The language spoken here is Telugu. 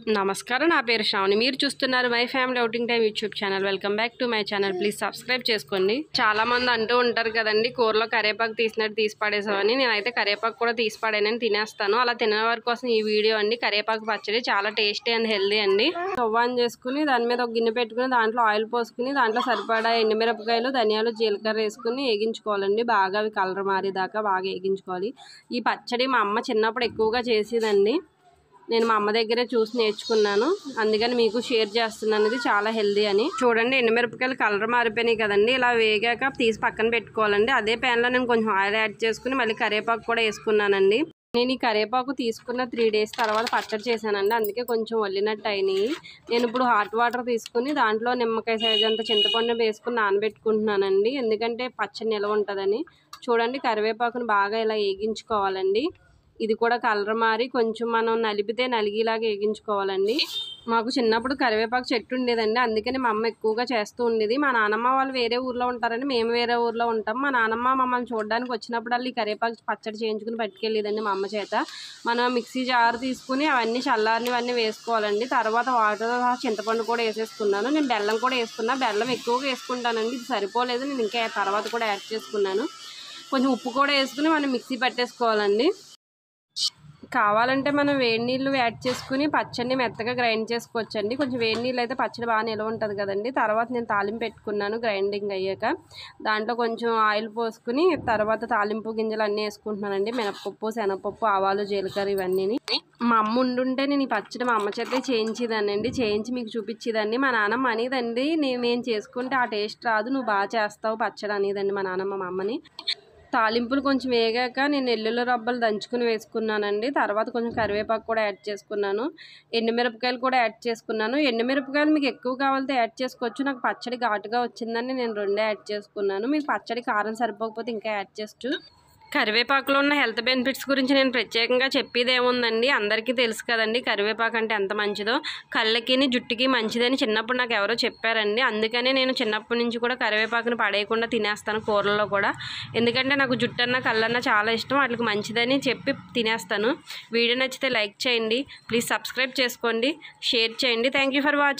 నమస్కారం, నా పేరు శ్రావణి. మీరు చూస్తున్నారు my family outing time YouTube channel. Welcome back to my channel. Please subscribe చేసుకోండి. చాలా మంది అంటూ ఉంటారు కదండి, కూరలో కరివేపాకు తీసినట్టు తీసి పడేసామని. నేనైతే కరివేపాకు కూడా తీసి పడేనని తినేస్తాను. అలా తినే వారి కోసం ఈ వీడియో అండి. కరివేపాకు పచ్చడి చాలా టేస్టీ అండ్ హెల్దీ అండి. స్టవ్ ఆన్ చేసుకుని దాని మీద ఒక గిన్నె పెట్టుకుని దాంట్లో ఆయిల్ పోసుకుని దాంట్లో సరిపడా ఎండుమిరపకాయలు, ధనియాలు, జీలకర్ర వేసుకుని వేగించుకోవాలండి. బాగా అవి కలర్ మారేదాకా బాగా వేగించుకోవాలి. ఈ పచ్చడి మా అమ్మ చిన్నప్పుడు ఎక్కువగా చేసేదండి. నేను మా అమ్మ దగ్గరే చూసి నేర్చుకున్నాను, అందుకని మీకు షేర్ చేస్తున్నాను. ఇది చాలా హెల్దీ అని. చూడండి, ఎండుమిరపకాయలు కలర్ మారిపోయినాయి కదండి. ఇలా వేగాక తీసి పక్కన పెట్టుకోవాలండి. అదే ప్యాన్లో నేను కొంచెం ఆయిల్ యాడ్ చేసుకుని మళ్ళీ కరివేపాకు కూడా వేసుకున్నానండి. నేను ఈ కరివేపాకు తీసుకున్న 3 days తర్వాత పచ్చడి చేశానండి, అందుకే కొంచెం వల్లినట్టు అయినాయి. నేను ఇప్పుడు హాట్ వాటర్ తీసుకుని దాంట్లో నిమ్మకాయ సైజ్ అంత చింతపండు వేసుకుని నానబెట్టుకుంటున్నానండి, ఎందుకంటే పచ్చడి నిల్వ ఉంటుందని. చూడండి, కరివేపాకును బాగా ఇలా వేగించుకోవాలండి. ఇది కూడా కలర్ మారి కొంచెం మనం నలిపితే నలిగిలాగా వేగించుకోవాలండి. మాకు చిన్నప్పుడు కరివేపాకు చెట్టు ఉండేదండి, అందుకని మా అమ్మ ఎక్కువగా చేస్తూ ఉండేది. మా నాన్నమ్మ వాళ్ళు వేరే ఊర్లో ఉంటారండి, మేము వేరే ఊర్లో ఉంటాం. మా నాన్నమ్మ మమ్మల్ని చూడడానికి వచ్చినప్పుడు ఈ కరివేపాకు పచ్చడి చేయించుకుని పట్టుకెళ్ళేదండి మా అమ్మ చేత. మనం మిక్సీ జార్ తీసుకుని అవన్నీ చల్లారినవన్నీ వేసుకోవాలండి. తర్వాత వాటర్ చింతపండు కూడా వేసేసుకున్నాను. నేను బెల్లం కూడా వేసుకున్నా. బెల్లం ఎక్కువగా వేసుకుంటానండి, ఇది సరిపోలేదు, నేను ఇంకా తర్వాత కూడా యాడ్ చేసుకున్నాను. కొంచెం ఉప్పు కూడా వేసుకుని మనం మిక్సీ పట్టేసుకోవాలండి. కావాలంటే మనం వేడి నీళ్ళు యాడ్ చేసుకుని పచ్చడిని మెత్తగా గ్రైండ్ చేసుకోవచ్చండి. కొంచెం వేడి నీళ్ళు అయితే పచ్చడి బాగా నిల్వ ఉంటుంది కదండి. తర్వాత నేను తాలింపు పెట్టుకున్నాను. గ్రైండింగ్ అయ్యాక దాంట్లో కొంచెం ఆయిల్ పోసుకుని తర్వాత తాలింపు గింజలు అన్నీ వేసుకుంటున్నానండి. మినపప్పు, శనగపప్పు, ఆవాలు, జీలకర్ర ఇవన్నీ. మా అమ్మ ఉండుంటే నేను ఈ పచ్చడి మా అమ్మ చేతే చేయించేదానండి, చేయించి మీకు చూపించేదాన్ని. మా నాన్నమ్మ అనేదండి, నేను చేసుకుంటే ఆ టేస్ట్ రాదు, నువ్వు బాగా చేస్తావు పచ్చడి అనేదండి మా నాన్నమ్మ మా అమ్మని. తాలింపులు కొంచెం వేగాక నేను ఎల్లుల్లి రబ్బలు దంచుకుని వేసుకున్నానండి. తర్వాత కొంచెం కరివేపాకు కూడా యాడ్ చేసుకున్నాను. ఎండుమిరపకాయలు కూడా యాడ్ చేసుకున్నాను. ఎండుమిరపకాయలు మీకు ఎక్కువ కావాలంటే యాడ్ చేసుకోవచ్చు. నాకు పచ్చడి ఘాటుగా వచ్చిందని నేను 2 యాడ్ చేసుకున్నాను. మీకు పచ్చడి కారం సరిపోకపోతే ఇంకా యాడ్ చేసుకోవచ్చు. కరివేపాకులో ఉన్న హెల్త్ బెనిఫిట్స్ గురించి నేను ప్రత్యేకంగా చెప్పేదేముందండి, అందరికీ తెలుసు కదండి కరివేపాకు అంటే ఎంత మంచిదో. కళ్ళకి, జుట్టుకి మంచిదని చిన్నప్పుడు నాకు ఎవరో చెప్పారండి. అందుకనే నేను చిన్నప్పటి నుంచి కూడా కరివేపాకుని పడేయకుండా తినేస్తాను కూరల్లో కూడా. ఎందుకంటే నాకు జుట్టు అన్న కళ్ళన్నా చాలా ఇష్టం, వాటికి మంచిదని చెప్పి తినేస్తాను. వీడియో నచ్చితే లైక్ చేయండి, ప్లీజ్ సబ్స్క్రైబ్ చేసుకోండి, షేర్ చేయండి. Thank you for watching.